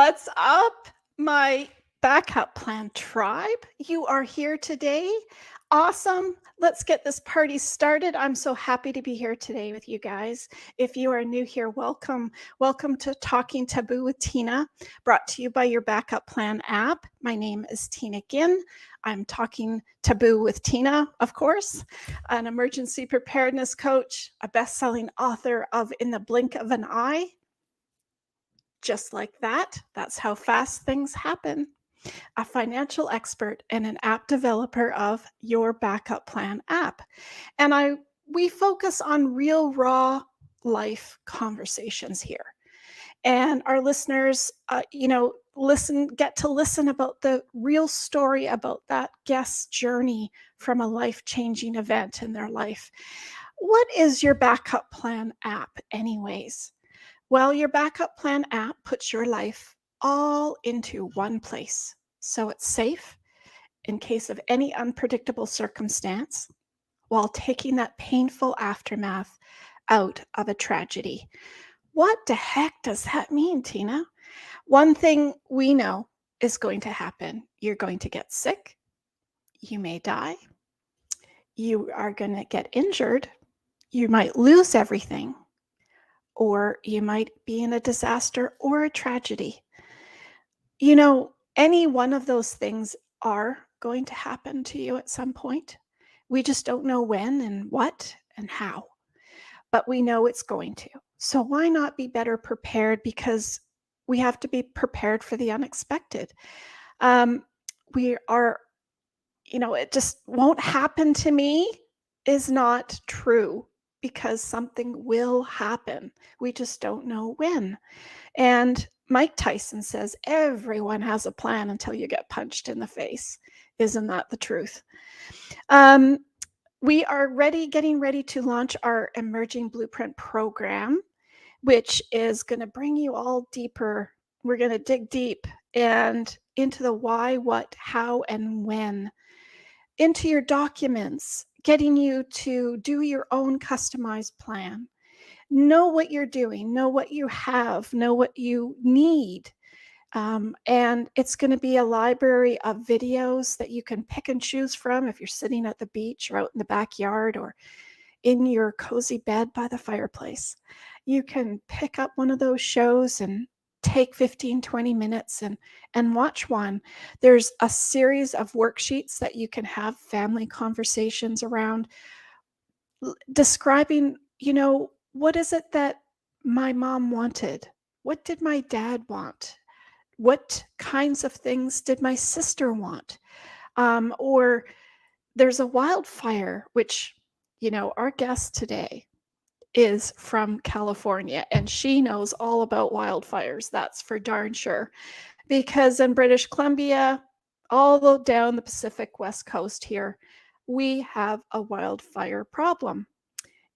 What's up, my backup plan tribe? You are here today. Awesome. Let's get this party started. I'm so happy to be here today with you guys. If you are new here, welcome. Welcome to Talking Taboo with Tina, brought to you by your Backup Plan app. My name is Tina Ginn. I'm talking taboo with Tina, of course, an emergency preparedness coach, a best-selling author of In the Blink of an Eye. Just like that, that's how fast things happen. A financial expert and an app developer of your Backup Plan app. And we focus on real raw life conversations here. And our listeners, get to listen about the real story about that guest's journey from a life-changing event in their life. What is your Backup Plan app anyways? Well, your Backup Plan app puts your life all into one place, so it's safe in case of any unpredictable circumstance while taking that painful aftermath out of a tragedy. What the heck does that mean, Tina? One thing we know is going to happen. You're going to get sick. You may die. You are going to get injured. You might lose everything. Or you might be in a disaster or a tragedy. Any one of those things are going to happen to you at some point. We just don't know when and what and how, but we know it's going to. So why not be better prepared? Because we have to be prepared for the unexpected. We are, it just won't happen to me is not true, because something will happen. We just don't know when. And Mike Tyson says everyone has a plan until you get punched in the face. Isn't that the truth? We are getting ready to launch our Emerging Blueprint program, which is going to bring you all deeper. We're going to dig deep and into the why, what, how, and when, into your documents, getting you to do your own customized plan. Know what you're doing, know what you have, know what you need. And it's going to be a library of videos that you can pick and choose from if you're sitting at the beach or out in the backyard or in your cozy bed by the fireplace. You can pick up one of those shows and take 15, 20 minutes and watch one. There's a series of worksheets that you can have family conversations around, describing, what is it that my mom wanted? What did my dad want? What kinds of things did my sister want? Or there's a wildfire, which, our guest today is from California, and she knows all about wildfires. That's for darn sure. Because in British Columbia, all the down the Pacific West Coast here, we have a wildfire problem.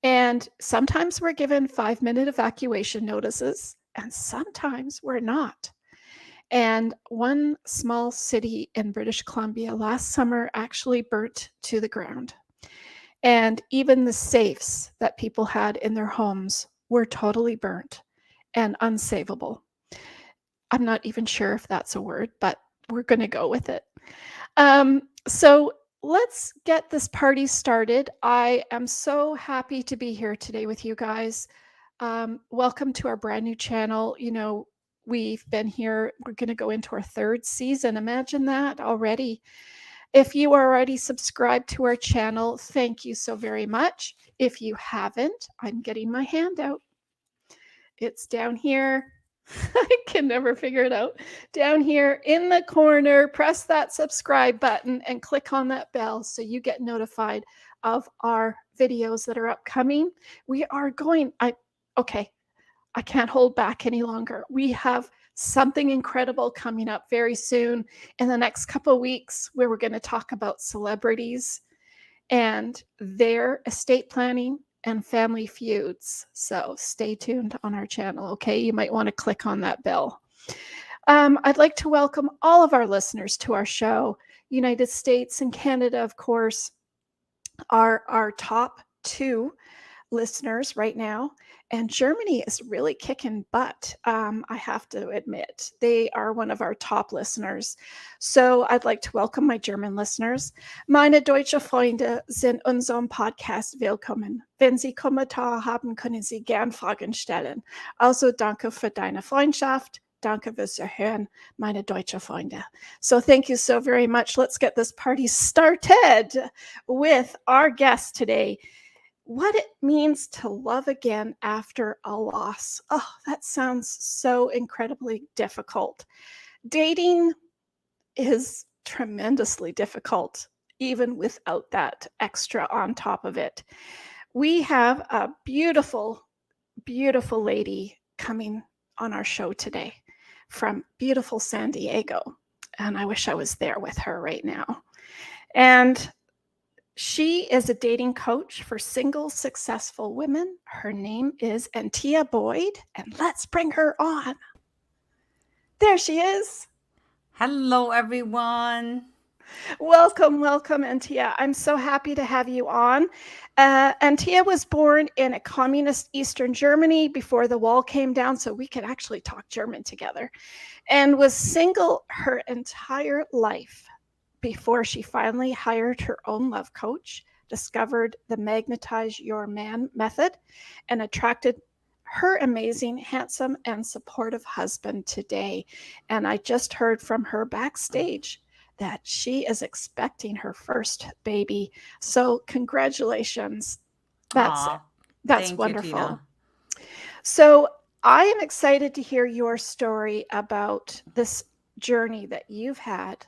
And sometimes we're given 5-minute evacuation notices, and sometimes we're not. And one small city in British Columbia last summer actually burnt to the ground. And even the safes that people had in their homes were totally burnt and unsavable. I'm not even sure if that's a word, but we're going to go with it. So let's get this party started. I am so happy to be here today with you guys. Welcome to our brand new channel. We've been here. We're going to go into our 3rd season. Imagine that already. If you are already subscribed to our channel, thank you so very much. If you haven't, I'm getting my hand out. It's down here. I can never figure it out. Down here in the corner, press that subscribe button and click on that bell so you get notified of our videos that are upcoming. We are going, I can't hold back any longer. We have something incredible coming up very soon in the next couple of weeks, where we're going to talk about celebrities and their estate planning and family feuds. So stay tuned on our channel, okay? You might want to click on that bell. I'd like to welcome all of our listeners to our show. United States and Canada, of course, are our top 2 listeners right now, and Germany is really kicking butt. I have to admit, they are one of our top listeners. So I'd like to welcome my German listeners. Meine deutsche Freunde sind unserem Podcast willkommen. Wenn Sie Kommentare haben, können Sie gern Fragen stellen. Also danke für deine Freundschaft. Danke fürs Hören, meine deutsche Freunde. So thank you so very much. Let's get this party started with our guest today. What it means to love again after a loss. Oh, that sounds so incredibly difficult. Dating is tremendously difficult, even without that extra on top of it. We have a beautiful, beautiful lady coming on our show today from beautiful San Diego. And I wish I was there with her right now. And she is a dating coach for single, successful women. Her name is Antia Boyd, and let's bring her on. There she is. Hello, everyone. Welcome, welcome, Antia. I'm so happy to have you on. Antia was born in a communist Eastern Germany before the wall came down, so we could actually talk German together, and was single her entire life before she finally hired her own love coach, discovered the Magnetize Your Man method, and attracted her amazing, handsome, and supportive husband today. And I just heard from her backstage that she is expecting her first baby. So congratulations. That's Aw, that's thank you, wonderful. Tina. So I am excited to hear your story about this journey that you've had,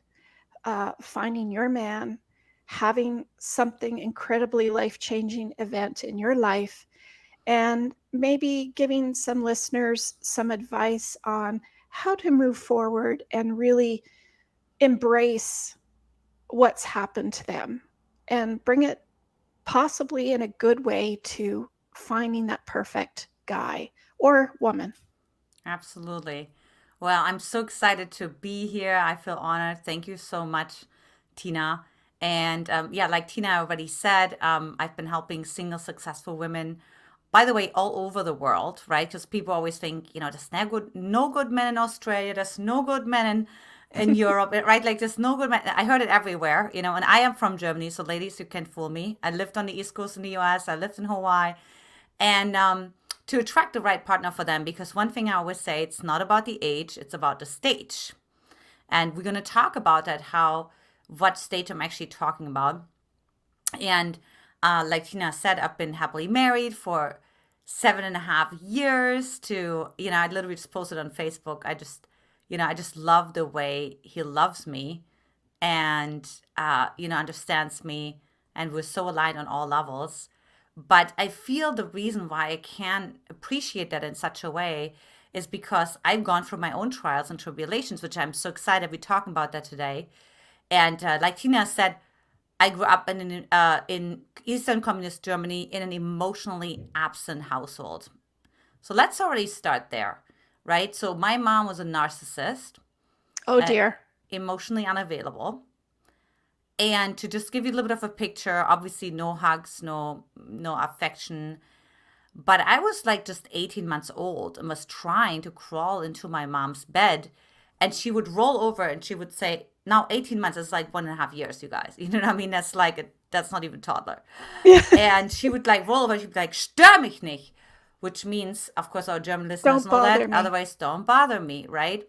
finding your man, having something incredibly life changing event in your life, and maybe giving some listeners some advice on how to move forward and really embrace what's happened to them and bring it possibly in a good way to finding that perfect guy or woman. Absolutely. Well, I'm so excited to be here. I feel honored. Thank you so much, Tina. And yeah, like Tina already said, I've been helping single, successful women, by the way, all over the world, right? Because people always think, there's no good men in Australia, there's no good men in Europe, right? Like there's no good men. I heard it everywhere, and I am from Germany, so ladies, you can't fool me. I lived on the East Coast in the US, I lived in Hawaii, and to attract the right partner for them, because one thing I always say, it's not about the age, it's about the stage. And we're going to talk about that, what stage I'm actually talking about. And like Tina said, I've been happily married for 7.5 years to, I literally just posted on Facebook. I just love the way he loves me and, understands me. And we're so aligned on all levels. But I feel the reason why I can appreciate that in such a way is because I've gone through my own trials and tribulations, which I'm so excited we're talking about that today. And like Tina said, I grew up in Eastern Communist Germany in an emotionally absent household. So let's already start there, right? So my mom was a narcissist, Oh uh, dear. emotionally unavailable. And to just give you a little bit of a picture, obviously no hugs, no affection. But I was like just 18 months old and was trying to crawl into my mom's bed. And she would roll over and she would say, now 18 months is like 1.5 years, you guys. You know what I mean? That's not even toddler. Yeah. And she would like roll over, she'd be like, stör mich nicht, which means, of course, our German listeners Don't know bother that. me. Otherwise, don't bother me, right?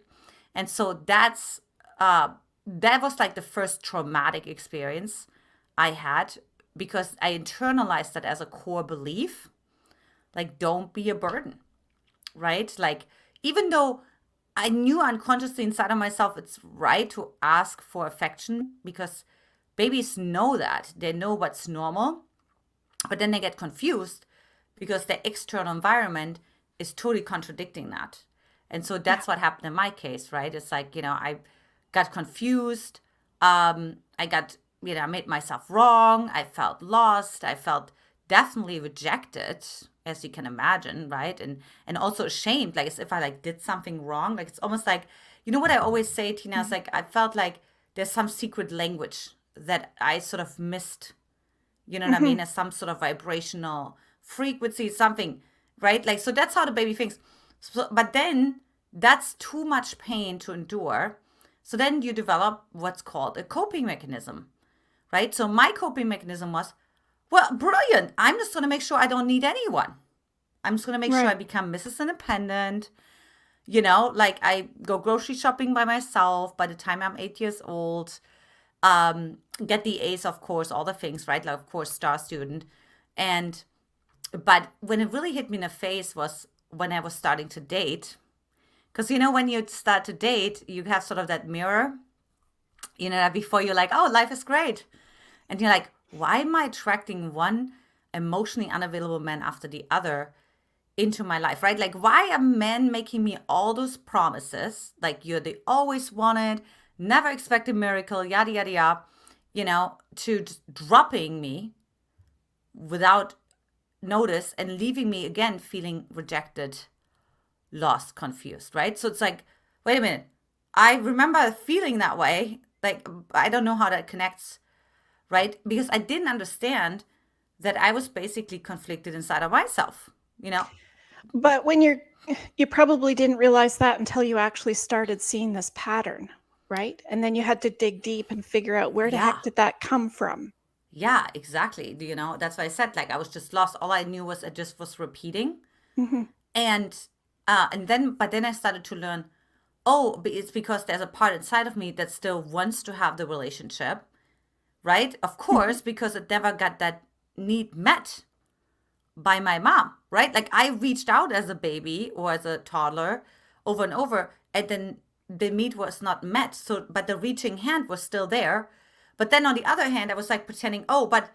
And so that was like the first traumatic experience I had, because I internalized that as a core belief, like, don't be a burden, right? Like, even though I knew unconsciously inside of myself it's right to ask for affection, because babies know that. They know what's normal, but then they get confused because the external environment is totally contradicting that. And so Yeah. that's what happened in my case, right? It's like, I got confused. I made myself wrong. I felt lost. I felt definitely rejected, as you can imagine, right? And also ashamed, like as if I like did something wrong. Like it's almost like, what I always say, Tina, is Mhm. like I felt like there's some secret language that I sort of missed, you know what I Mhm. mean, as some sort of vibrational frequency, something, right? Like, so that's how the baby thinks. So, but then that's too much pain to endure. So then you develop what's called a coping mechanism, right? So my coping mechanism was, well, brilliant. I'm just going to make sure I don't need anyone. I'm just going to make sure I Right. become Mrs. Independent. Like I go grocery shopping by myself by the time I'm 8 years old. Get the A's, of course, all the things, right? Like, of course, star student. And, but when it really hit me in the face was when I was starting to date. Because, when you start to date, you have sort of that mirror, before you're like, oh, life is great. And you're like, why am I attracting one emotionally unavailable man after the other into my life, right? Like, why are men making me all those promises? Like, you're the always wanted, never expect a miracle, yada, yada, yada, to dropping me without notice and leaving me again feeling rejected, lost, confused, right? So it's like, wait a minute. I remember feeling that way. Like, I don't know how that connects, right? Because I didn't understand that I was basically conflicted inside of myself, But you probably didn't realize that until you actually started seeing this pattern, right? And then you had to dig deep and figure out where the Yeah. heck did that come from? Yeah, exactly. That's why I said, like, I was just lost. All I knew was I just was repeating. Mhm. But then I started to learn, oh, it's because there's a part inside of me that still wants to have the relationship, right? Of Mhm. course, because it never got that need met by my mom, right? Like, I reached out as a baby or as a toddler over and over, and then the need was not met. So, but the reaching hand was still there. But then on the other hand, I was like pretending, oh, but,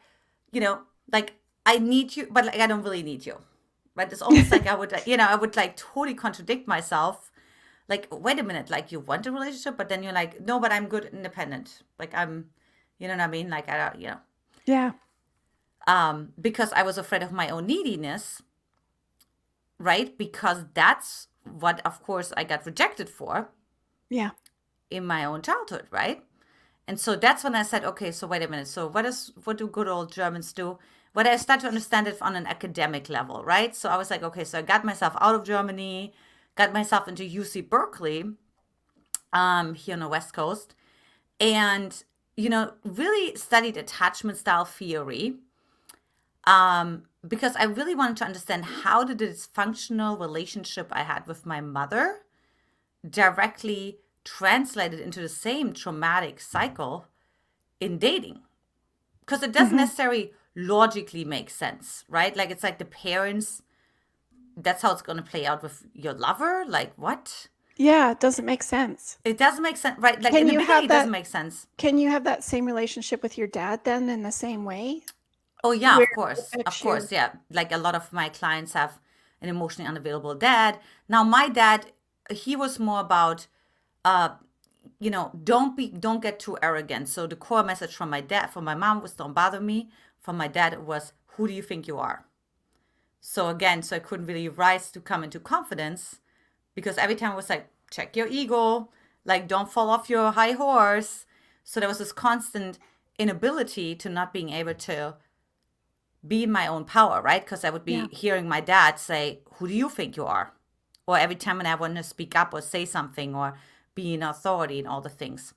like, I need you, but like, I don't really need you. Right? It's almost like I would like totally contradict myself. Like, wait a minute, like, you want a relationship, but then you're like, no, but I'm good independent. Like, you know what I mean? Like, I don't, Yeah. because I was afraid of my own neediness, right? Because that's what, of course, I got rejected for Yeah. in my own childhood, right? And so that's when I said, okay, so wait a minute. So what do good old Germans do? When I start to understand it on an academic level, right? So I was like, okay, so I got myself out of Germany, got myself into UC Berkeley, here on the West Coast, and really studied attachment style theory, because I really wanted to understand how did the dysfunctional relationship I had with my mother directly translated into the same traumatic cycle in dating. Because it doesn't Mhm. necessarily logically make sense, right? Like, it's like the parents, that's how it's going to play out with your lover. Like, what? Yeah, it doesn't make sense. It doesn't make sense, right? Like, in Can the you beginning, have it doesn't that make sense. can you have that same relationship with your dad then in the same way? Oh, yeah, Where of it course. Of affects course. you? Yeah. Like, a lot of my clients have an emotionally unavailable dad. Now, my dad, he was more about, uh, don't get too arrogant. So the core message from my mom was, don't bother me. From my dad, it was, who do you think you are? So again, so I couldn't really rise to come into confidence because every time I was like, check your ego, like, don't fall off your high horse. So there was this constant inability to not being able to be in my own power, right? Because I would Yeah. be hearing my dad say, who do you think you are? Or every time when I wanted to speak up or say something or be an authority and all the things.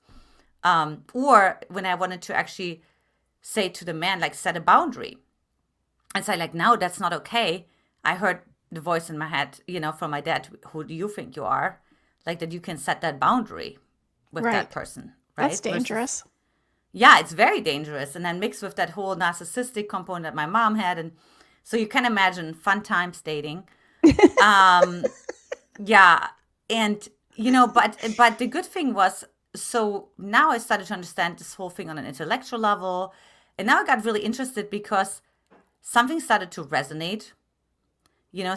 Or when I wanted to actually say to the man, like, set a boundary and say, like, no, that's not okay. I heard the voice in my head, from my dad, who do you think you are? Like, that you can set that boundary with that Right. person, That's right? Versus, dangerous. yeah, it's very dangerous. And then mixed with that whole narcissistic component that my mom had. And so you can imagine fun times dating. Um, yeah. And, but the good thing was, so now I started to understand this whole thing on an intellectual level. And now I got really interested because something started to resonate,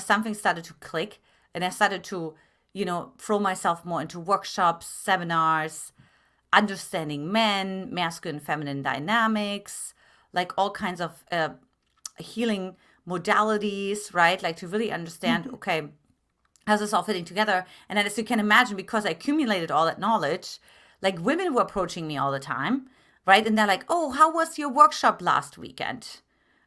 something started to click. And I started to, throw myself more into workshops, seminars, understanding men, masculine, feminine dynamics, like all kinds of healing modalities, right? Like, to really understand, Mhm. okay, how's this all fitting together? And then, as you can imagine, because I accumulated all that knowledge, like, women were approaching me all the time, right? And they're like, oh, how was your workshop last weekend?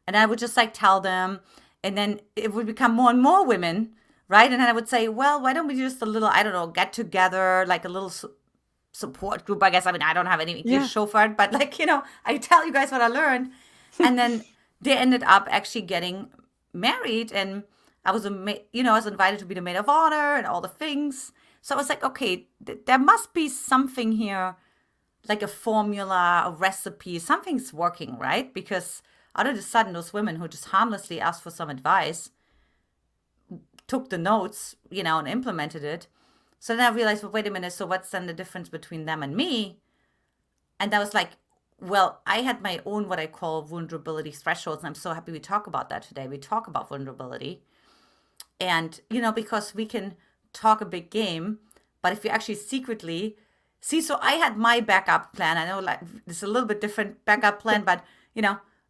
And I would just like tell them. And then it would become more and more women, right? And then I would say, well, why don't we just a little, I don't know, get together, like a little support group, I guess. I mean, I don't have any Yeah. show for it, but like, I tell you guys what I learned. And then they ended up actually getting married, and I was, I was invited to be the maid of honor and all the things. So I was like, okay, there must be something here, like a formula, a recipe, something's working, right? Because all of a sudden, those women who just harmlessly asked for some advice took the notes, and implemented it. So then I realized, well, wait a minute, so what's then the difference between them and me? And I was like, well, I had my own what I call vulnerability thresholds. And I'm so happy we talk about that today. We talk about vulnerability. And, because we can talk a big game, but if you actually secretly see, so I had my backup plan. I know like it's a little bit different backup plan, but,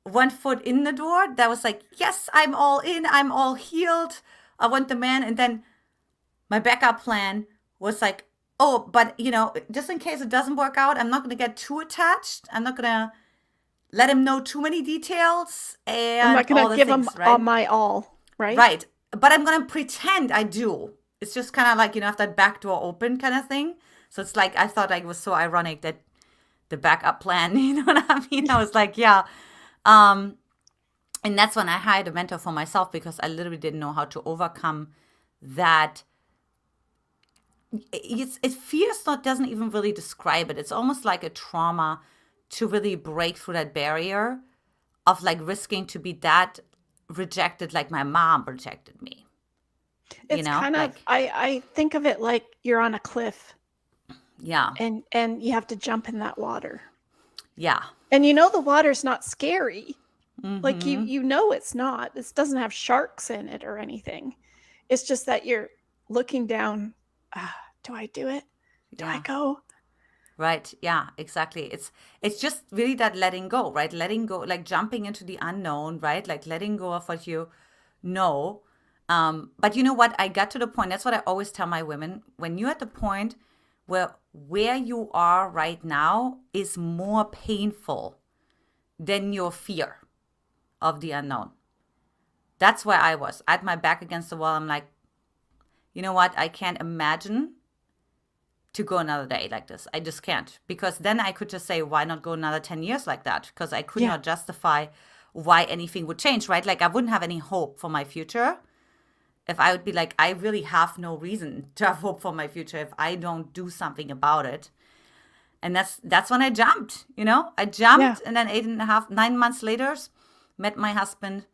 one foot in the door, that was like, yes, I'm all in. I'm all healed. I want the man. And then my backup plan was like, oh, but, just in case it doesn't work out, I'm not going to get too attached. I'm not going to let him know too many details I'm and not going all to the give them things, all right? my all, right? Right. But I'm going to pretend I do. It's just kind of like, have that back door open kind of thing. So it's like, I thought like it was so ironic that the backup plan, you know what I mean? I was like, yeah. And that's when I hired a mentor for myself, because I literally didn't know how to overcome that. Fear doesn't even really describe it. It's almost like a trauma to really break through that barrier of like risking to be that rejected, like my mom rejected me. It's kind of, Like, I think of it like you're on a cliff yeah, and you have to jump in that water. yeah. And the water's not scary. Like it's not. This doesn't have sharks in it or anything. It's just that you're looking down. Do I do it? Do I Yeah. go? Right. Yeah, exactly. It's just really that letting go, right? Letting go, like jumping into the unknown, right? Like letting go of what you know. But you know what? I got to the point. That's what I always tell my women. When you're at the point where you are right now is more painful than your fear of the unknown. That's where I was. I had my back against the wall. I'm like, you know what? I can't imagine to go another day like this. I just can't. Because then I could just say, why not go another 10 years like that? Because I could Yeah. not justify why anything would change, right? Like I wouldn't have any hope for my future if I would be like, I really have no reason to have hope for my future if I don't do something about it. And that's when I jumped, I Yeah. jumped, and then 9 months later, met my husband,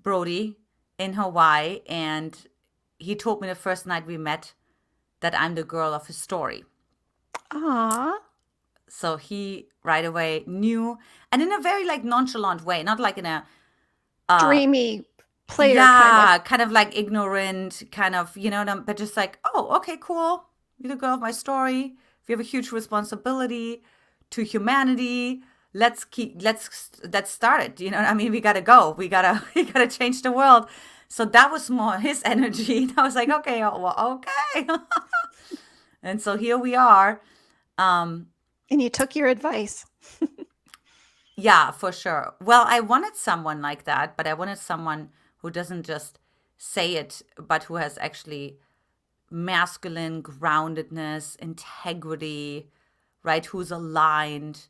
Brody, in Hawaii. And he told me the first night we met that I'm the girl of his story. Aw. So he right away knew, and in a very like nonchalant way, not like in a Dreamy player kind of. kind of like ignorant, kind of, but just like, oh, okay, cool. You're the girl of my story. We have a huge responsibility to humanity. Let's start it. You know what I mean? We gotta go. We gotta change the world. So that was more his energy. And I was like, okay, oh, well, okay. And so here we are. And you took your advice. Yeah, for sure. Well, I wanted someone like that, but I wanted someone who doesn't just say it, but who has actually masculine groundedness, integrity, right? Who's aligned,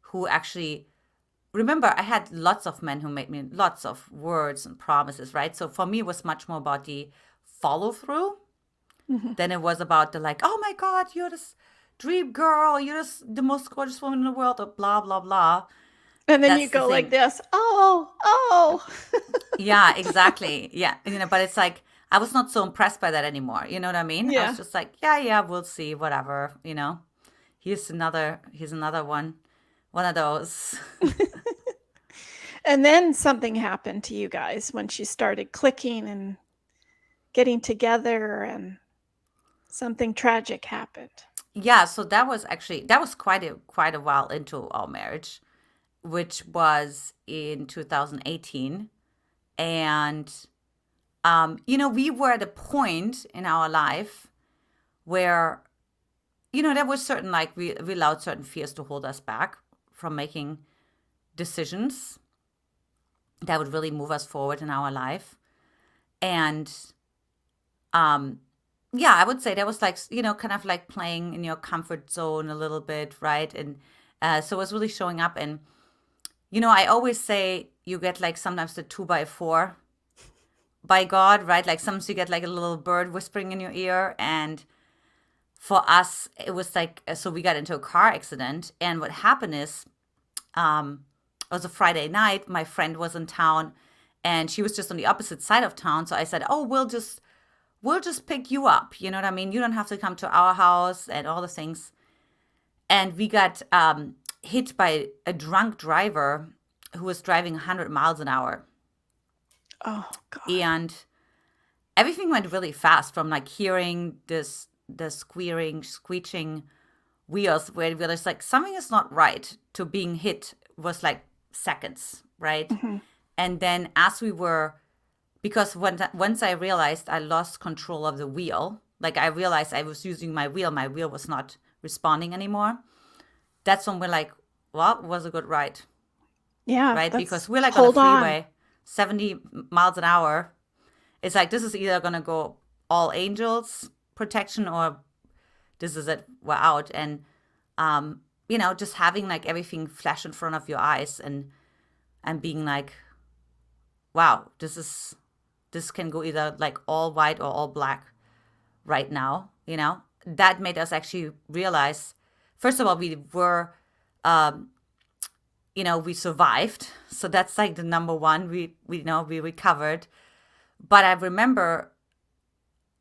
who actually, remember, I had lots of men who made me lots of words and promises, right? So for me, it was much more about the follow through than it was about the like, oh my God, you're this dream girl, you're the most gorgeous woman in the world, or blah, blah, blah. And then That's you the go like thing. this. Oh. Yeah, exactly. Yeah. But it's like, I was not so impressed by that anymore. You know what I mean? I was Yeah. just like, yeah, we'll see, whatever, Here's another one of those. And then something happened to you guys when she started clicking and getting together, and something tragic happened. Yeah, so that was quite a while into our marriage, which was in 2018. And we were at a point in our life where, there was certain, like, we allowed certain fears to hold us back from making decisions. that would really move us forward in our life. And um, yeah, I would say that was like, kind of like playing in your comfort zone a little bit, right? And so it was really showing up. And, I always say you get like sometimes the 2x4 by God, right? Like sometimes you get like a little bird whispering in your ear. And for us, it was like, so we got into a car accident. And what happened is, it was a Friday night. My friend was in town and she was just on the opposite side of town. So I said, oh, we'll just pick you up. You know what I mean? You don't have to come to our house and all the things. And we got hit by a drunk driver who was driving 100 miles an hour. Oh, God. And everything went really fast, from like hearing the screeching wheels, where we realized like something is not right, to being hit was like seconds, right? Mm-hmm. And then because once I realized I lost control of the wheel, like I realized I was using my wheel was not responding anymore. That's when we're like, well, it was a good ride, Yeah, right? that's Because we're like on a hold on. freeway, 70 miles an hour. It's like, this is either going to go all angels protection, or this is it, we're out. And, just having like everything flash in front of your eyes, and being like, wow, this can go either like all white or all black right now, that made us actually realize, first of all, we were, we survived. So that's like the number one. We recovered. But I remember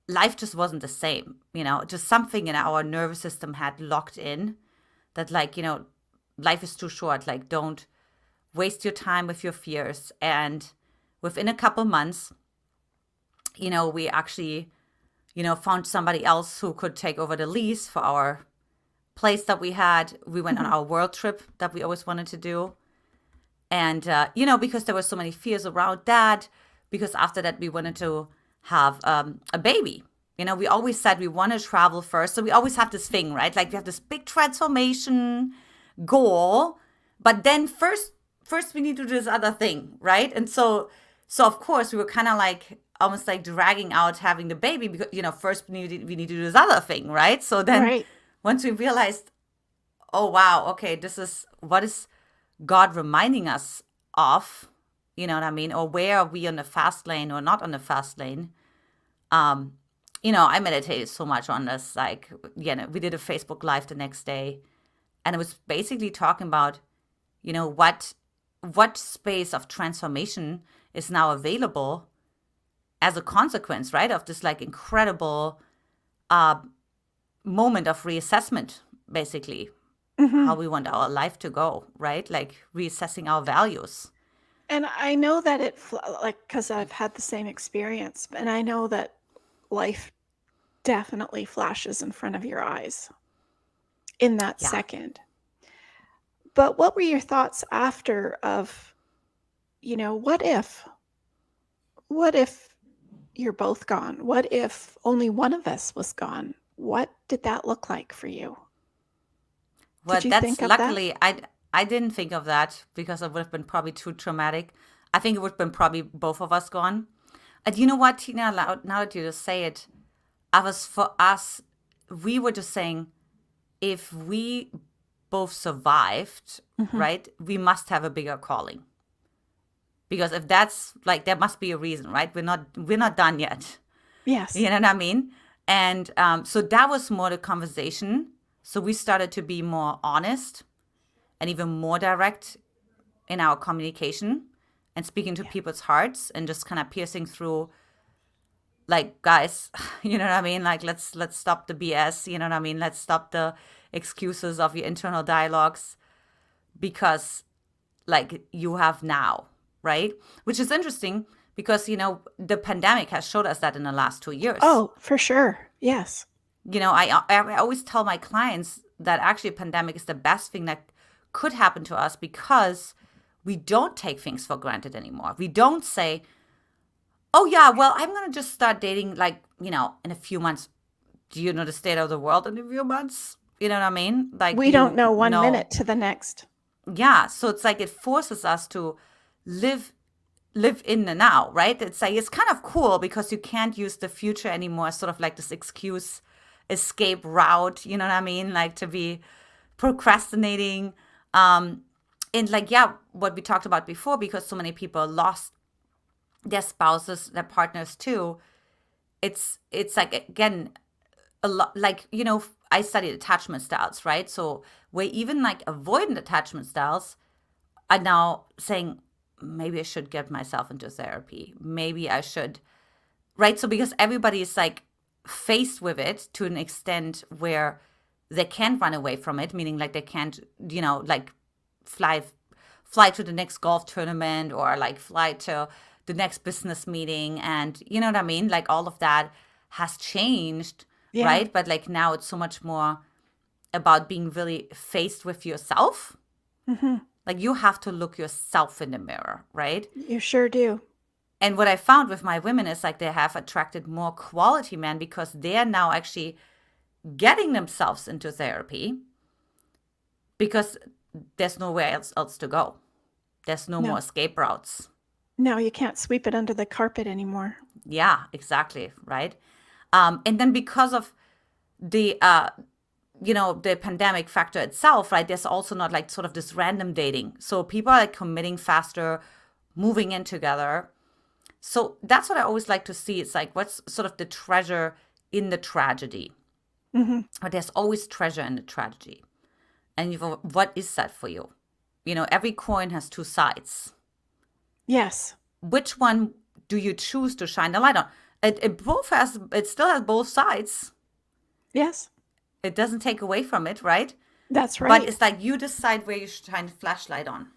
life just wasn't the same, just something in our nervous system had locked in, that like, life is too short. Like, don't waste your time with your fears. And within a couple months, we actually, found somebody else who could take over the lease for our place that we had. We went on Mm-hmm. our world trip that we always wanted to do. And, because there were so many fears around that, because after that, we wanted to have a baby. We always said we want to travel first. So we always have this thing, right? Like we have this big transformation goal, but then first we need to do this other thing, right? And so of course we were kind of like almost like dragging out having the baby, because first we need to do this other thing, right? So then Right. once we realized, oh wow, okay, this is what is God reminding us of, you know what I mean? Or where are we on the fast lane or not on the fast lane? I meditated so much on this. Like, we did a Facebook Live the next day, and it was basically talking about, what space of transformation is now available as a consequence, right, of this like incredible moment of reassessment, basically, Mm-hmm. how we want our life to go, right? Like reassessing our values. And I know that like, because I've had the same experience, and I know that life definitely flashes in front of your eyes in that Yeah. second. But what were your thoughts after of, what if? What if you're both gone? What if only one of us was gone? What did that look like for you? Well, Did you that's think of that? luckily I didn't think of that, because it would have been probably too traumatic. I think it would have been probably both of us gone. And you know what, Tina? Now that you just say it, for us, we were just saying, if we both survived, Mm-hmm. right, we must have a bigger calling. Because if that's like, there must be a reason, right? We're not done yet. Yes. You know what I mean? And so that was more the conversation. So we started to be more honest and even more direct in our communication, and speaking to Yeah. people's hearts, and just kind of piercing through, like, guys, you know what I mean? Like, let's stop the BS, you know what I mean? Let's stop the excuses of your internal dialogues, because like you have now, right? Which is interesting, because the pandemic has showed us that in the last 2 years. Oh, for sure. Yes. I always tell my clients that actually a pandemic is the best thing that could happen to us, because we don't take things for granted anymore. We don't say, oh yeah, well, I'm going to just start dating like, in a few months. Do you know the state of the world in a few months? You know what I mean? Like, We don't you know one know, minute to the next. yeah. So it's like it forces us to live live in the now, right? It's like, it's kind of cool because you can't use the future anymore, sort of like this excuse, escape route, you know what I mean? Like to be procrastinating. And like, yeah, what we talked about before, because so many people lost their spouses, their partners too. It's like, again, a lot, like, I studied attachment styles, right? So where even like avoidant attachment styles are now saying, maybe I should get myself into therapy. Maybe I should, right? So because everybody is like faced with it to an extent where they can't run away from it, meaning like they can't, like fly fly to the next golf tournament or like fly to the next business meeting, and you know what I mean? Like all of that has changed, Yeah. right? But like now it's so much more about being really faced with yourself. Hmm. Like you have to look yourself in the mirror, right? You sure do. And what I found with my women is like they have attracted more quality men because they're now actually getting themselves into therapy because there's nowhere else to go. There's no more No. escape routes. No, you can't sweep it under the carpet anymore. Yeah, exactly, right. And then because of the the pandemic factor itself, right? There's also not like sort of this random dating. So people are like committing faster, moving in together. So that's what I always like to see. It's like, what's sort of the treasure in the tragedy? Hmm. But there's always treasure in the tragedy. And what is that for you? Every coin has two sides. Yes. Which one do you choose to shine the light on? It still has both sides. Yes. It doesn't take away from it, right? That's But right. it's like you decide where you should shine the flashlight on.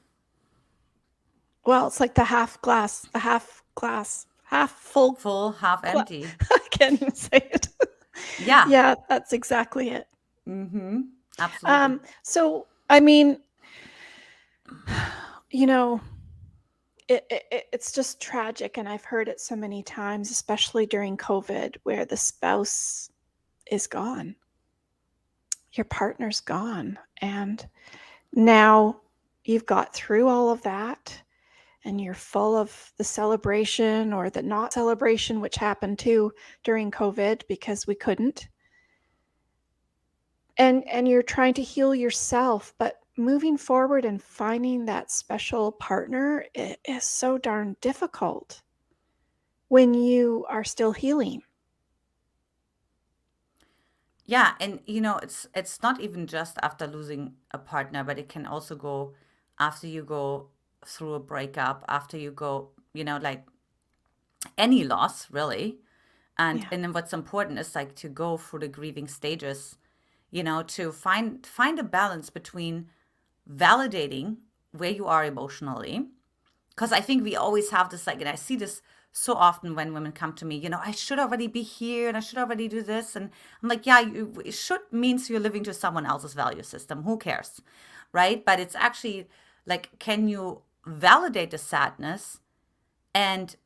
Well, it's like half full. Full, half empty. I can't even say it. Yeah. Yeah, that's exactly it. Mm-hmm. Absolutely. So I mean, you know, it's just tragic, and I've heard it so many times, especially during COVID, where the spouse is gone, your partner's gone, and now you've got through all of that, and you're full of the celebration or the not celebration, which happened too during COVID because we couldn't. And you're trying to heal yourself, but moving forward and finding that special partner is so darn difficult when you are still healing. Yeah, and it's not even just after losing a partner, but it can also go after you go through a breakup, after you go, like any loss, really. And Yeah. and then what's important is like to go through the grieving stages, to find a balance between validating where you are emotionally, because I think we always have this, like, and I see this so often when women come to me, I should already be here and I should already do this. And I'm like, yeah, it should means you're living to someone else's value system. Who cares? Right. But it's actually like, can you validate the sadness and,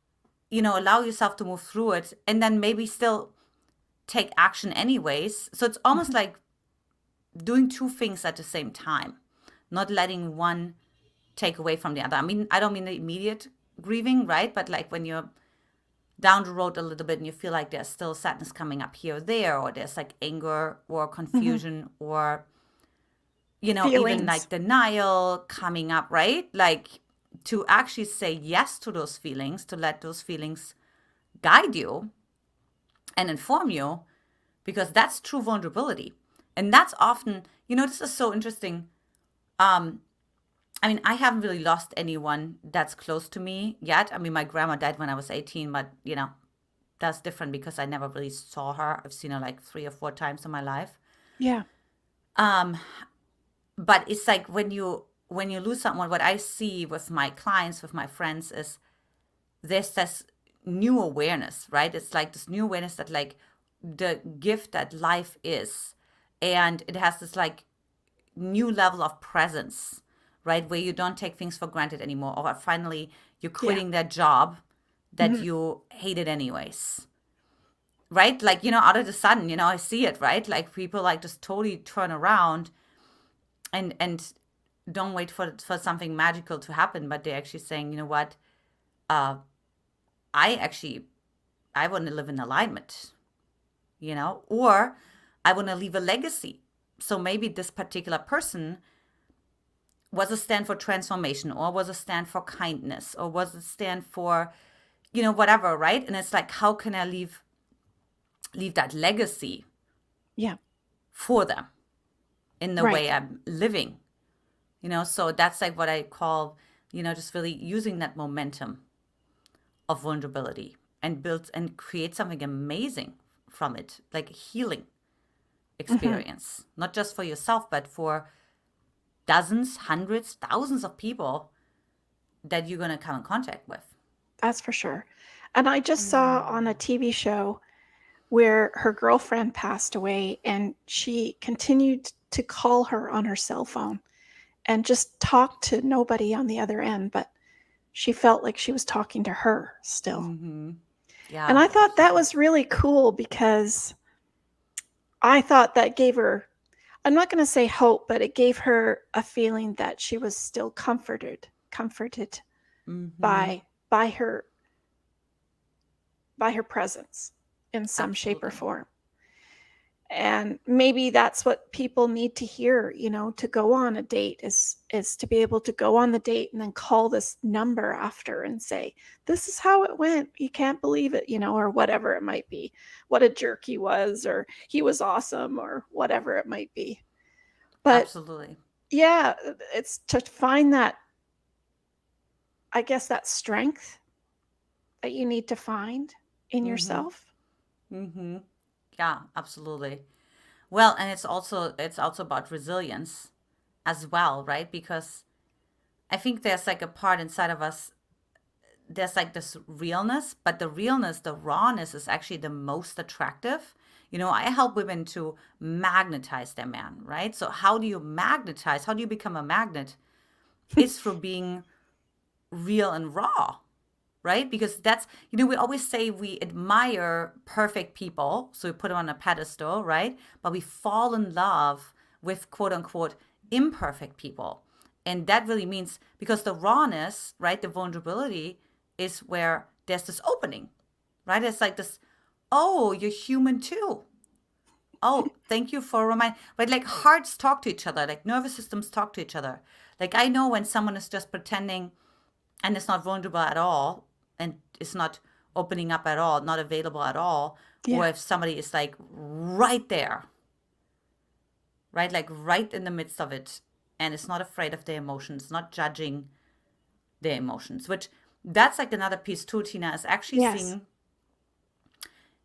allow yourself to move through it and then maybe still take action anyways? So it's almost Mhm. like doing two things at the same time, not letting one take away from the other. I mean, I don't mean the immediate grieving, right? But like when you're down the road a little bit and you feel like there's still sadness coming up here or there, or there's like anger or Mhm. confusion or, even Feelings. like denial coming up, right? Like to actually say yes to those feelings, to let those feelings guide you and inform you, because that's true vulnerability. And that's often, this is so interesting. Um, I mean, I haven't really lost anyone that's close to me yet. I mean, my grandma died when I was 18, but, that's different because I never really saw her. I've seen her like 3 or 4 times in my life. Yeah. Um, but it's like when you lose someone, what I see with my clients, with my friends, is there's this new awareness, right? It's like this new awareness that like the gift that life is, and it has this like new level of presence, right? Where you don't take things for granted anymore, or finally you're Yeah. quitting that job that Mhm. you hated anyways, right? Like, out of the sudden, I see it, right? Like people like just totally turn around and don't wait for something magical to happen, but they're actually saying, you know what? uh, I actually, I want to live in alignment, or I want to leave a legacy. So maybe this particular person was a stand for transformation, or was a stand for kindness, or was a stand for, whatever, right? And it's like, how can I leave that legacy Yeah. for them in the way Right. I'm living? So that's like what I call, just really using that momentum of vulnerability and build and create something amazing from it, like a healing Hmm. experience, not just for yourself, but for dozens, hundreds, thousands of people that you're going to come in contact with. That's for sure. And I just saw on a TV show where her girlfriend passed away and she continued to call her on her cell phone and just talk to nobody on the other end, but she felt like she was talking to her still. Mm-hmm. And Yeah, I thought that absolutely. was really cool because I thought that gave her, I'm not going to say hope, but it gave her a feeling that she was still comforted Mm-hmm. by her by her presence in some shape or Absolutely. form. And maybe that's what people need to hear, to go on a date is to be able to go on the date and then call this number after and say, this is how it went, you can't believe it, or whatever it might be, what a jerk he was, or he was awesome, or whatever it might be. But Absolutely. yeah, it's to find that, I guess, that strength that you need to find in Mm-hmm. yourself. Mm-hmm. Yeah, absolutely. Well, and it's also about resilience as well, right? Because I think there's like a part inside of us, there's like this realness, but the realness, the rawness is actually the most attractive. I help women to magnetize their man, right? So how do you magnetize? How do you become a magnet? It's through being real and raw, right? Because that's, we always say we admire perfect people, so we put them on a pedestal, right? But we fall in love with quote unquote imperfect people. And that really means because the rawness, right, the vulnerability is where there's this opening, right? It's like this, oh, you're human too. Oh, thank you for reminding. But like hearts talk to each other, like nervous systems talk to each other. Like I know when someone is just pretending and it's not vulnerable at all and it's not opening up at all, not available at all, Yeah. or if somebody is like right there, right, like right in the midst of it, and is not afraid of their emotions, not judging their emotions, which that's like another piece too, Tina, is actually Yes. seeing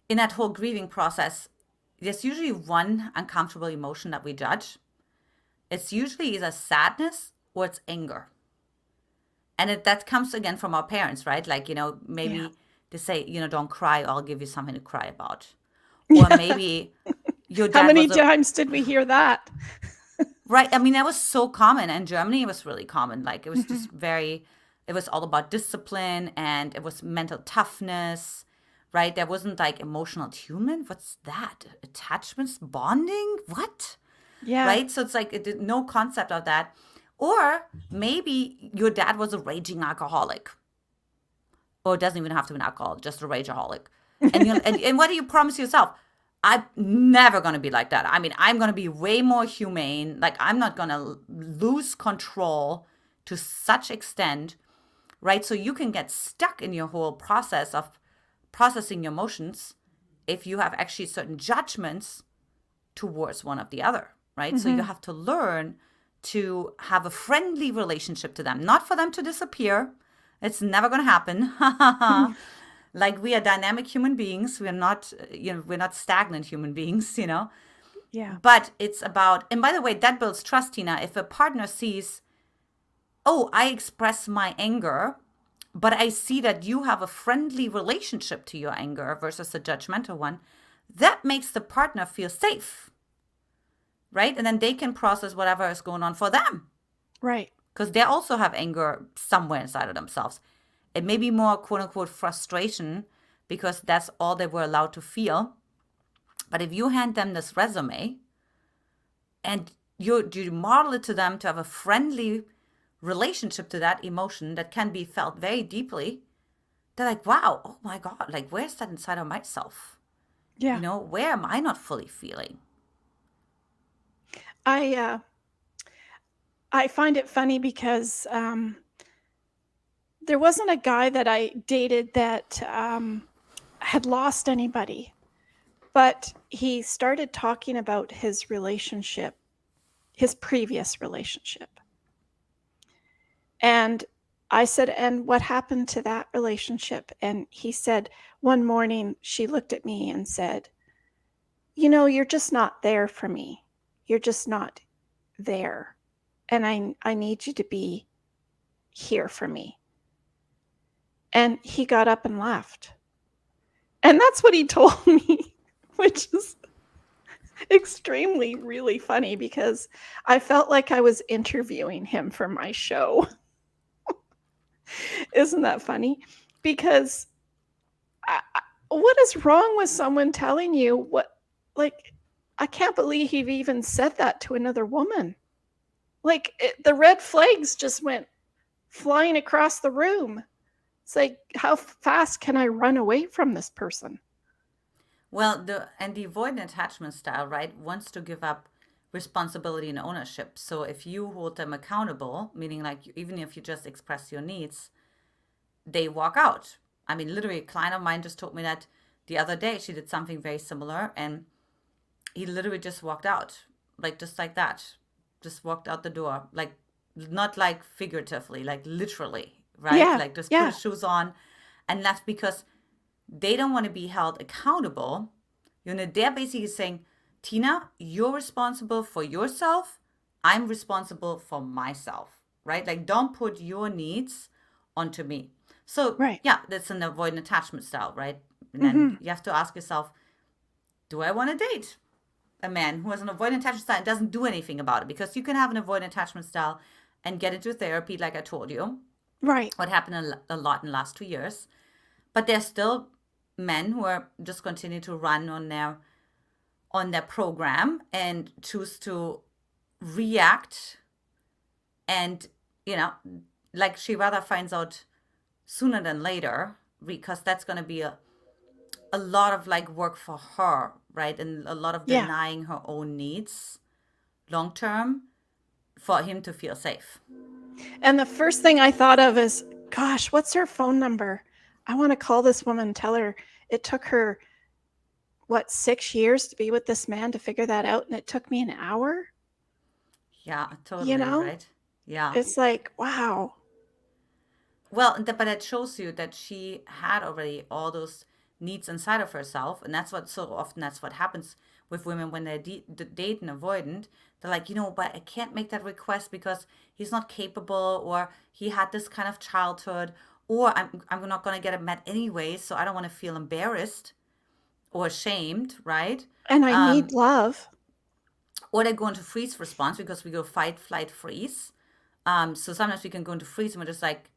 in that whole grieving process, there's usually one uncomfortable emotion that we judge. It's usually either sadness or it's anger. And that comes again from our parents, right? Like, Yeah. maybe they say, don't cry, I'll give you something to cry about. Or Yeah. maybe your How dad many was a, times did we hear that? right. I mean, that was so common. In Germany, it was really common. Like, it was Mhm. just it was all about discipline and it was mental toughness, right? There wasn't like emotional attunement. What's that? Attachments, bonding? What? Yeah. Right? So it's like no concept of that. Or maybe your dad was a raging alcoholic, or it doesn't even have to be an alcoholic, just a rageaholic. And what do you promise yourself? I'm never going to be like that. I mean, I'm going to be way more humane. Like, I'm not going to lose control to such extent, right? So you can get stuck in your whole process of processing your emotions if you have actually certain judgments towards one of the other, right? So you Mhm. have to learn to have a friendly relationship to them, not for them to disappear. It's never going to happen. Like we are dynamic human beings. We're not, we're not stagnant human beings. Yeah. But it's about, and by the way, that builds trust, Tina. If a partner sees, oh, I express my anger, but I see that you have a friendly relationship to your anger versus a judgmental one, that makes the partner feel safe, right? And then they can process whatever is going on for them Right. because they also have anger somewhere inside of themselves. It may be more quote unquote frustration because that's all they were allowed to feel. But if you hand them this resume and you model it to them to have a friendly relationship to that emotion that can be felt very deeply, they're like, wow, oh my God, like, where's that inside of myself? Yeah. Where am I not fully feeling? I I find it funny because there wasn't a guy that I dated that had lost anybody, but he started talking about his relationship, his previous relationship. And I said, "And what happened to that relationship?" And he said, one morning she looked at me and said, you're just not there for me. You're just not there. And I need you to be here for me." And he got up and left. And that's what he told me, which is extremely really funny because I felt like I was interviewing him for my show. Isn't that funny? Because what is wrong with someone telling you like, I can't believe he even said that to another woman. Like, the red flags just went flying across the room. It's like, how fast can I run away from this person? Well, the avoidant attachment style, right, wants to give up responsibility and ownership. So if you hold them accountable, meaning like even if you just express your needs, they walk out. I mean, literally, a client of mine just told me that the other day she did something very similar, and he literally just walked out, like just like that, just walked out the door, like not like figuratively, like literally, right? Yeah, Like just put yeah, his shoes on and left because they don't want to be held accountable. They're basically saying, Tina, you're responsible for yourself. I'm responsible for myself, right? Like, don't put your needs onto me. So, right. yeah, that's an avoidant attachment style, right? And then Mhm. you have to ask yourself, do I want to date a man who has an avoidant attachment style and doesn't do anything about it? Because you can have an avoidant attachment style and get into therapy, like I told you, Right. what happened a lot in the last 2 years. But there's still men who are just continue to run on their program and choose to react, and you know like she rather finds out sooner than later, because that's going to be a lot of like work for her, right, and a lot of Yeah. denying her own needs long term for him to feel safe. And the first thing I thought of is, gosh, what's her phone number? I want to call this woman and tell her it took her, what, 6 years to be with this man to figure that out, and it took me an hour? Yeah, You totally, know? right. Yeah. It's like, wow. Well, but it shows you that she had already all those needs inside of herself, and that's what so often that's what happens with women when they date an avoidant. They're like, but I can't make that request because he's not capable, or he had this kind of childhood, or I'm not gonna get it met anyway, so I don't want to feel embarrassed or ashamed, right? And I need Um, love. or they go into freeze response because we go fight, flight, freeze. So sometimes we can go into freeze and we're just like,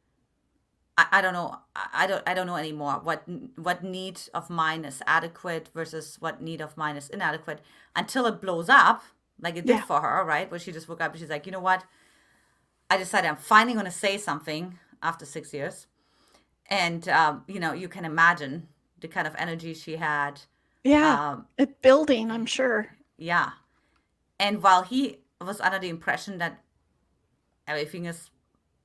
I don't know. I don't know anymore what need of mine is adequate versus what need of mine is inadequate, until it blows up like it did Yeah. for her, right? Where she just woke up and she's like, you know what? I decided I'm finally going to say something after 6 years. And you can imagine the kind of energy she had. Yeah. Um, It building, I'm sure. yeah. And while he was under the impression that everything is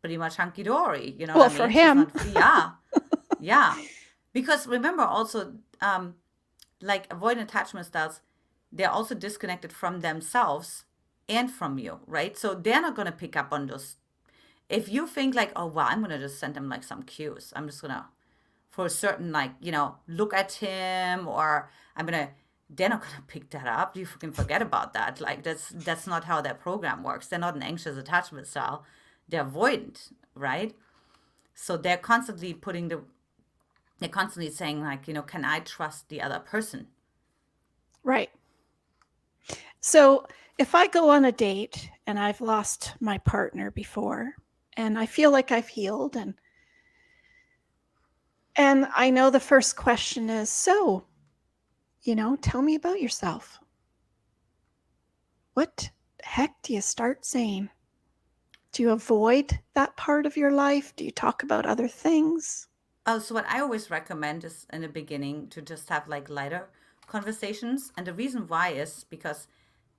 pretty much hunky dory, you know what I Well, for mean? She's him. not, yeah, yeah. Because remember also, like avoidant attachment styles, they're also disconnected from themselves and from you, right? So they're not going to pick up on those. If you think like, oh, well, I'm going to just send them like some cues. I'm just going to, for a certain, like, look at him, or I'm going to, they're not going to pick that up. You can forget about that. Like, that's not how their program works. They're not an anxious attachment style. They're avoidant, right? So they're constantly saying like, can I trust the other person? Right. So if I go on a date and I've lost my partner before and I feel like I've healed, and I know the first question is, so, tell me about yourself. What the heck do you start saying? Do you avoid that part of your life? Do you talk about other things? Oh, so what I always recommend is in the beginning to just have like lighter conversations. And the reason why is because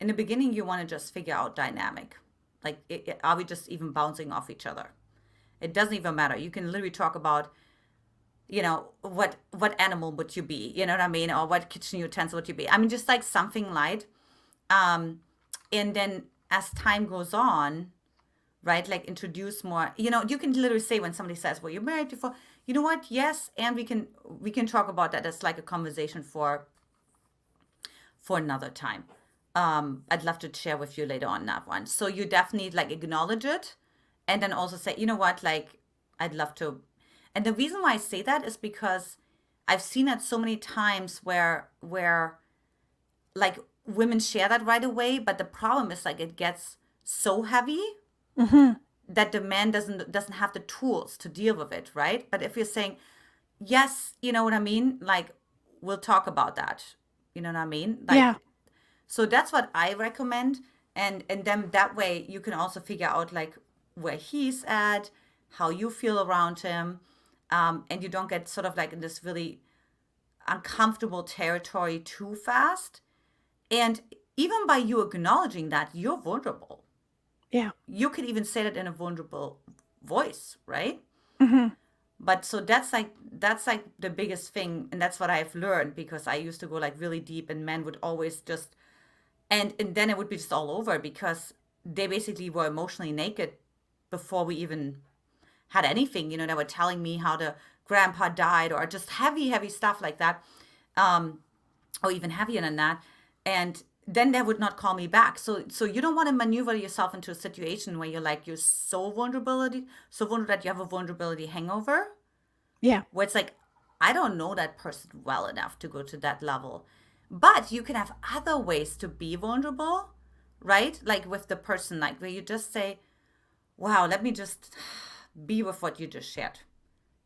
in the beginning you want to just figure out dynamic. Like, are we just even bouncing off each other? It doesn't even matter. You can literally talk about, what animal would you be? You know what I mean? Or what kitchen utensil would you be? I mean, just like something light. Um, and then as time goes on, right? Like introduce more. You can literally say when somebody says, "Well, you're married before." You know what? Yes, and we can talk about that as like a conversation for another time. I'd love to share with you later on that one. So you definitely like acknowledge it, and then also say, you know what, like I'd love to. And the reason why I say that is because I've seen it so many times where like women share that right away, but the problem is like it gets so heavy Hmm. that the man doesn't have the tools to deal with it, right? But if you're saying, yes, you know what I mean, like we'll talk about that, you know what I mean, Yeah. like, so that's what I recommend. And then that way you can also figure out like where he's at, how you feel around him, and you don't get sort of like in this really uncomfortable territory too fast. And even by you acknowledging that you're vulnerable, Yeah. you could even say that in a vulnerable voice, right? Hmm. But so that's like the biggest thing, and that's what I've learned because I used to go like really deep, and men would always just, and then it would be just all over because they basically were emotionally naked before we even had anything. They were telling me how the grandpa died, or just heavy stuff like that, or even heavier than that. And then they would not call me back. So you don't want to maneuver yourself into a situation where you're so vulnerable that you have a vulnerability hangover, Yeah. where it's like, I don't know that person well enough to go to that level. But you can have other ways to be vulnerable, right? Like with the person, like where you just say, wow, let me just be with what you just shared.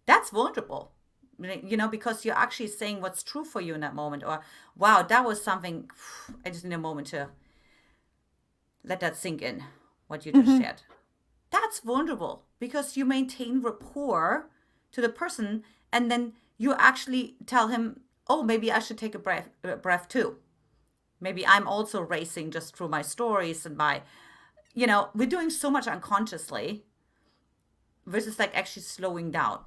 That's vulnerable, because you're actually saying what's true for you in that moment. Or, wow, that was something, I just need a moment to let that sink in, what you just Hmm. shared. That's vulnerable because you maintain rapport to the person, and then you actually tell him, oh, maybe I should take a breath too. Maybe I'm also racing just through my stories and we're doing so much unconsciously versus like actually slowing down.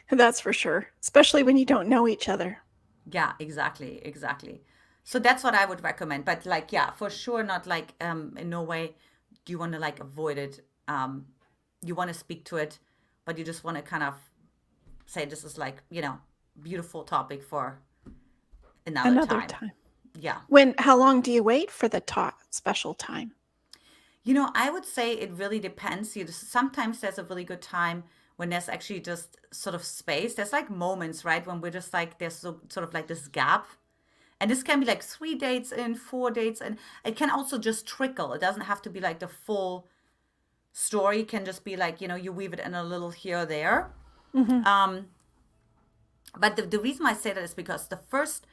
That's for sure, especially when you don't know each other. Yeah, exactly. So that's what I would recommend. But like, yeah, for sure, not like in no way do you want to like avoid it. You want to speak to it, but you just want to kind of say this is like, beautiful topic for another Another time. time. Yeah. How long do you wait for the special time? I would say it really depends. Sometimes there's a really good time when there's actually just sort of space. There's like moments, right, when we're just like there's sort of like this gap. And this can be like 3 dates in, 4 dates, and it can also just trickle. It doesn't have to be like the full story. It can just be like, you weave it in a little here or there. Hmm. Um, but the reason I say that is because the first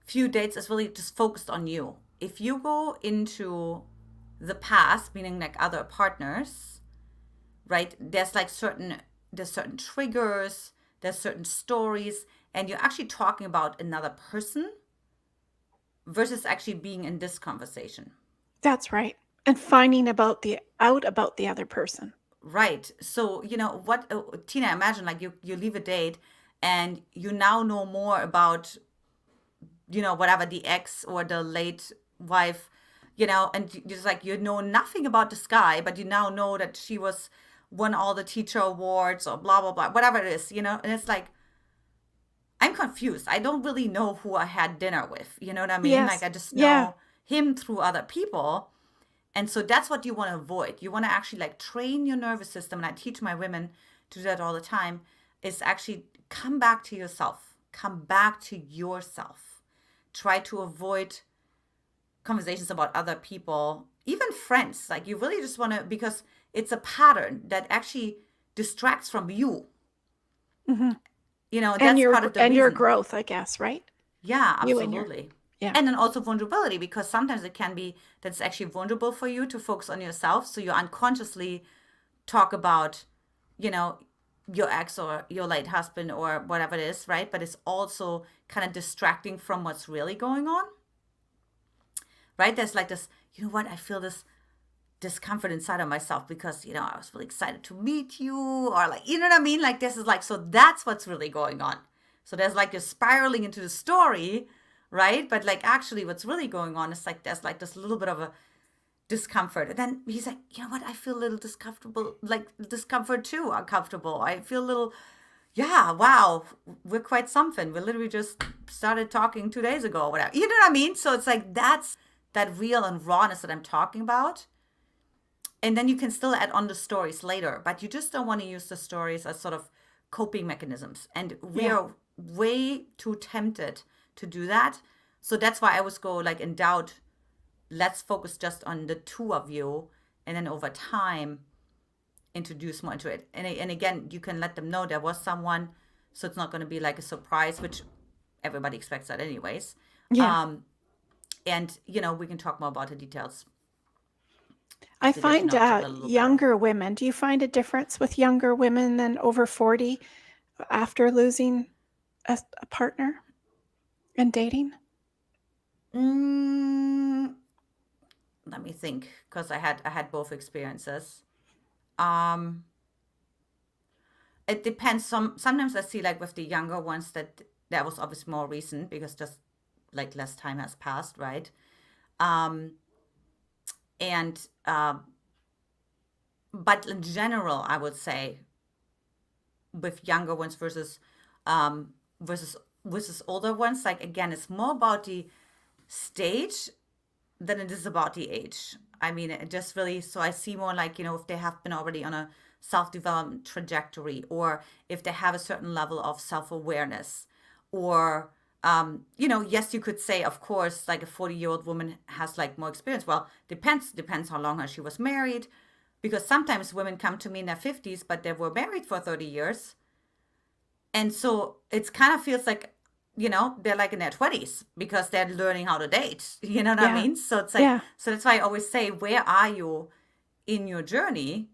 few dates is really just focused on you. If you go into the past, meaning like other partners, right? There's certain triggers, there's certain stories, and you're actually talking about another person versus actually being in this conversation. That's right. And finding out about the other person. Right. So, what, Tina, imagine like you leave a date and you now know more about, whatever the ex or the late wife, and just like you know nothing about this guy, but you now know that she won all the teacher awards or blah, blah, blah, whatever it is, and it's like, I'm confused. I don't really know who I had dinner with. You know what I mean? Like Yes. I just Yeah. know him through other people. And so that's what you want to avoid. You want to actually like train your nervous system. And I teach my women to do that all the time, is actually come back to yourself. Come back to yourself. Try to avoid conversations about other people, even friends. Like you really just want to, because it's a pattern that actually distracts from you. Hmm. That's part of the And your reason. growth, I guess, right? Yeah, You and your absolutely. Yeah. And then also vulnerability, because sometimes it can be that it's actually vulnerable for you to focus on yourself. So you unconsciously talk about, you know, your ex or your late husband or whatever it is, right? But it's also kind of distracting from what's really going on, right? There's like this, you know what? I feel this discomfort inside of myself because, I was really excited to meet you, or like, you know what I mean? Like, this is like, so that's what's really going on. So there's like you're spiraling into the story, right? But like, actually, what's really going on is like, there's like this little bit of a discomfort. And then he's like, you know what? I feel a little discomfortable, like discomfort too, uncomfortable. I feel a little, yeah, wow, we're quite something. We literally just started talking 2 days ago or whatever. You know what I mean? So it's like, that's that real and rawness that I'm talking about. And then you can still add on the stories later, but you just don't want to use the stories as sort of coping mechanisms. And we Yeah. are way too tempted to do that. So that's why I always go like, in doubt, let's focus just on the two of you, and then over time introduce more into it. And again, you can let them know there was someone, so it's not going to be like a surprise, which everybody expects that anyways. Yeah. um and we can talk more about the details I to get to find know each other a little better. younger women, do you find a difference with younger women than over 40 after losing a partner and dating? mm, Let me think, because I had both experiences. um it depends. Sometimes I see like with the younger ones that was obviously more recent because just like less time has passed, right? um and But in general, I would say with younger ones um versus older ones, like, again, it's more about the stage than it is about the age. I mean, it just really, so I see more like, if they have been already on a self-development trajectory, or if they have a certain level of self-awareness, or yes, you could say, of course, like a 40-year-old woman has like more experience. Well, depends how long she was married, because sometimes women come to me in their 50s, but they were married for 30 years. And so it's kind of feels like, they're like in their 20s because they're learning how to date. You know what I Yeah. mean? So it's like, Yeah. so that's why I always say, where are you in your journey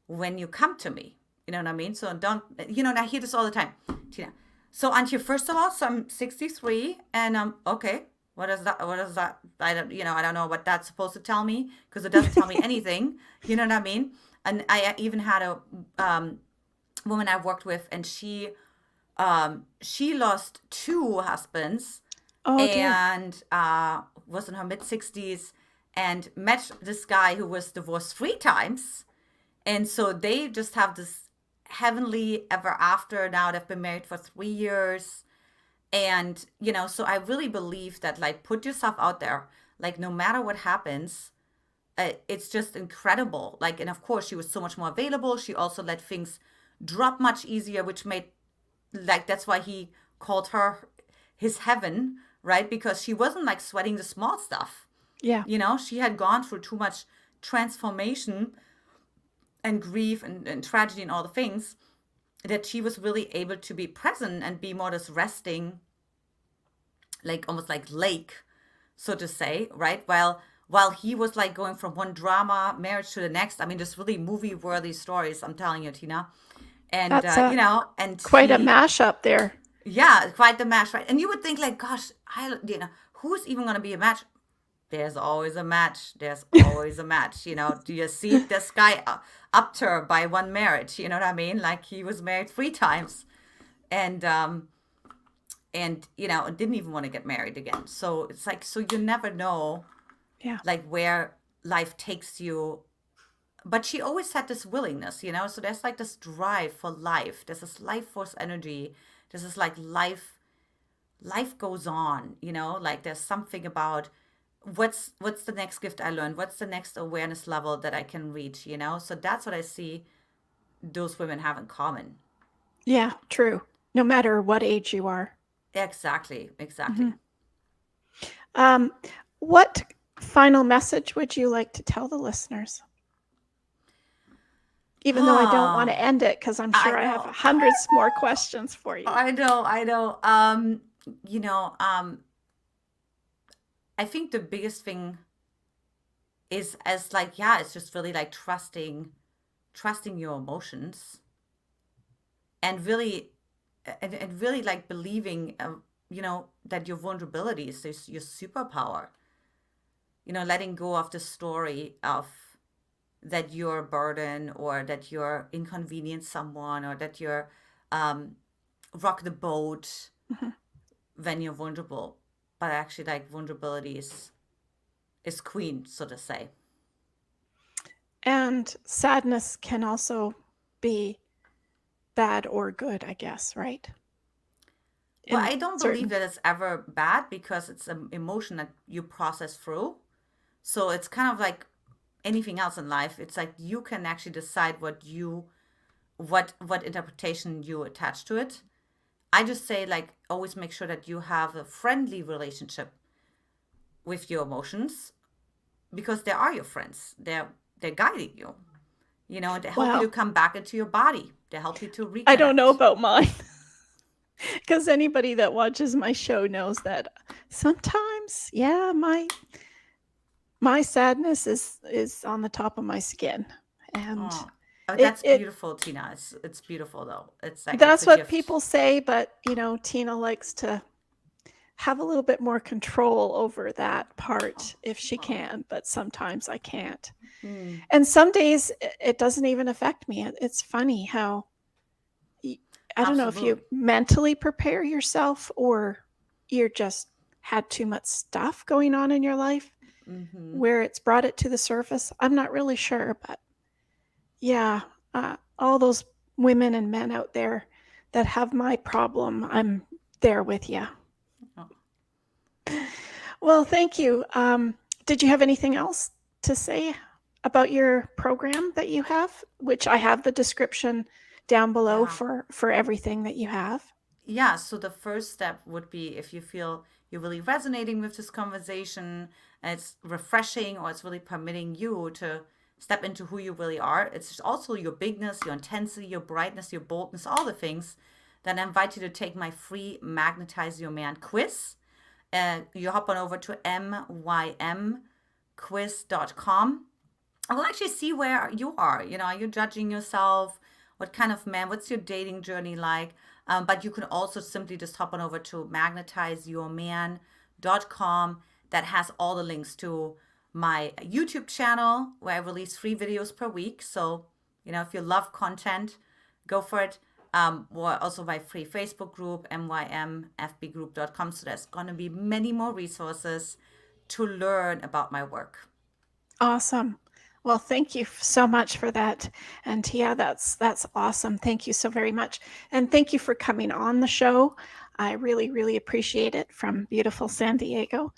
when you come to me? You know what I mean? So don't, and I hear this all the time, Tina. So, Antje, first of all, so I'm 63, and okay, what is that? What is that? I don't know what that's supposed to tell me, because it doesn't tell me anything. You know what I mean? And I even had a woman I worked with, and she lost two husbands, Oh dear. and was in her mid 60s, and met this guy who was divorced 3 times. And so they just have this heavenly ever after. Now they've been married for 3 years. And, so I really believe that, like, put yourself out there. Like, no matter what happens, it's just incredible. Like, and of course, she was so much more available. She also let things drop much easier, which made, like, that's why he called her his heaven, right? Because she wasn't like sweating the small stuff. Yeah. She had gone through too much transformation and grief and tragedy and all the things, that she was really able to be present and be more this resting, like almost like lake, so to say, right? While he was like going from one drama marriage to the next. I mean, just really movie worthy stories, I'm telling you, Tina. And That's and quite a he, mashup there. yeah, quite the match, right? And you would think like, gosh, who's even going to be a match? There's always a match. There's always a match. Do you see this guy up to her by one marriage? You know what I mean? Like, he was married 3 times, and didn't even want to get married again. So it's like, so you never know, Yeah. like, where life takes you. But she always had this willingness, So there's like this drive for life. There's this life force energy. There's this like life goes on, like there's something about what's the next gift I learned, what's the next awareness level that I can reach, so that's what I see those women have in common. Yeah, true. No matter what age you are. Exactly, exactly. Mhm. Um, what final message would you like to tell the listeners? Even though I don't want to Ah, end it, because I'm I sure I have know, hundreds more questions for you. I know. You know I think the biggest thing is, as like, yeah, it's just really like trusting your emotions, and really and really like believing that your vulnerability is your superpower. Letting go of the story of that you're a burden, or that you're inconvenience someone, or that you're um, rock the boat Mhm. when you're vulnerable. But actually, like, vulnerability is queen, so to say. And sadness can also be bad or good, I guess, right? Well, In I don't believe certain that it's ever bad, because it's an emotion that you process through. So it's kind of like anything else in life. It's like you can actually decide what interpretation you attach to it. I just say, like, always make sure that you have a friendly relationship with your emotions, because they are your friends. They're guiding you. They help you to Well, come back into your body. They help you to I don't know reconnect. about mine. Because anybody that watches my show knows that sometimes, yeah, my sadness is on the top of my skin, and Oh, oh, it that's it beautiful, Tina. It's beautiful though. It's like it's that's a what gift. people say, but Tina likes to have a little bit more control over that Oh, part if she oh. can, but sometimes I can't. Mm, And some days it doesn't even affect me. It's funny how I don't know if you absolutely. mentally prepare yourself or you're just had too much stuff going on in your life Mm-hmm. where it's brought it to the surface. I'm not really sure, but yeah, all those women and men out there that have my problem, I'm there with you. Oh. Well, thank you. Did you have anything else to say about your program that you have, which I have the description down below Yeah. for everything that you have? Yeah, so the first step would be, if you feel you're really resonating with this conversation, and it's refreshing, or it's really permitting you to step into who you really are. It's also your bigness, your intensity, your brightness, your boldness, all the things. Then I invite you to take my free Magnetize Your Man quiz. You hop on over to mymquiz.com. I will actually see where you are. Are you judging yourself? What kind of man? What's your dating journey like? But you can also simply just hop on over to magnetizeyourman.com. That has all the links to my YouTube channel, where I release 3 videos per week. So, if you love content, go for it. Or also my free Facebook group, mymfbgroup.com. So there's going to be many more resources to learn about my work. Awesome. Well, thank you so much for that. And yeah, that's awesome. Thank you so very much. And thank you for coming on the show. I really, really appreciate it from beautiful San Diego.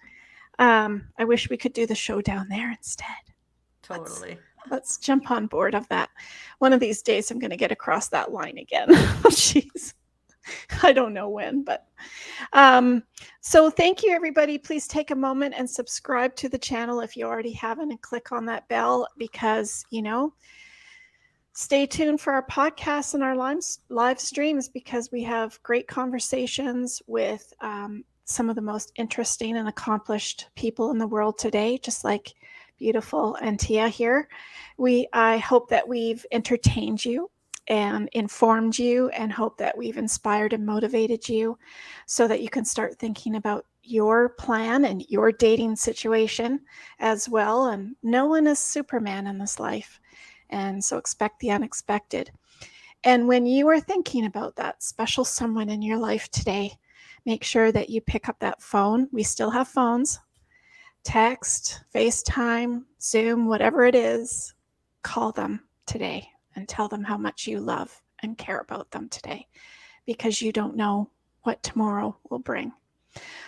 I wish we could do the show down there instead. Let's Totally. let's jump on board of that. One of these days I'm going to get across that line again. Jeez. I don't know when, but um, so thank you, everybody. Please take a moment and subscribe to the channel if you already haven't, and click on that bell because, stay tuned for our podcasts and our live streams because we have great conversations with some of the most interesting and accomplished people in the world today, just like beautiful Antia here. I hope that we've entertained you and informed you, and hope that we've inspired and motivated you so that you can start thinking about your plan and your dating situation as well. And no one is Superman in this life. And so expect the unexpected. And when you are thinking about that special someone in your life today, make sure that you pick up that phone. We still have phones, text, FaceTime, Zoom, whatever it is. Call them today and tell them how much you love and care about them today, because you don't know what tomorrow will bring.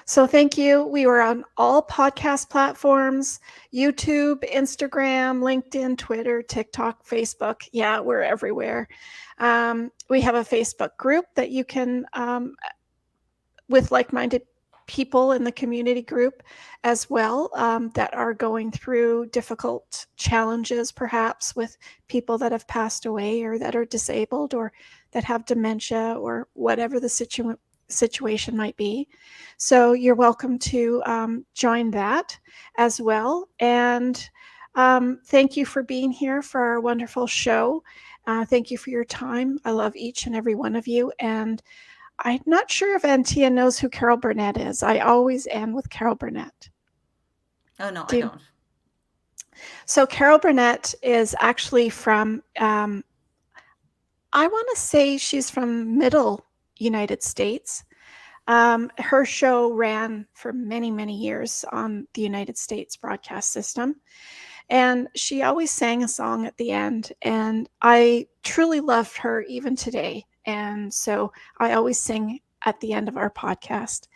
So thank you. We were on all podcast platforms: YouTube, Instagram, LinkedIn, Twitter, TikTok, Facebook. Yeah, we're everywhere. We have a Facebook group that you can, with like minded people in the community group as well, that are going through difficult challenges, perhaps with people that have passed away or that are disabled or that have dementia or whatever the situation might be. So you're welcome to join that as well. And Thank you for being here for our wonderful show. Thank you for your time. I love each and every one of you. And I'm not sure if Antia knows who Carol Burnett is. I always end with Carol Burnett. Oh, no, I Do you? don't. So Carol Burnett is actually from, I want to say she's from middle United States. Her show ran for many, many years on the United States broadcast system. And she always sang a song at the end. And I truly loved her even today. And so I always sing at the end of our podcast.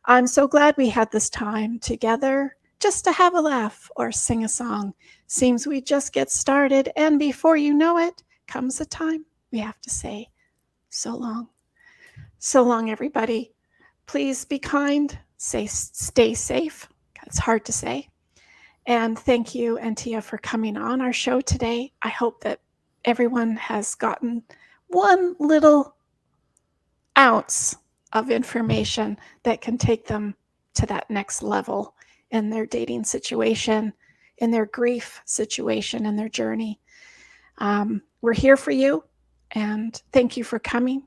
I'm so glad we had this time together just to have a laugh or sing a song. Seems we just get started. And before you know it, comes a time we have to say so long. So long, everybody. Please be kind, stay safe. It's hard to say. And thank you, Antia, for coming on our show today. I hope that everyone has gotten one little ounce of information that can take them to that next level in their dating situation, in their grief situation, in their journey. We're here for you, and thank you for coming.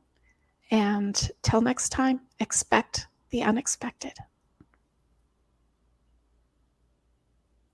And till next time, expect the unexpected.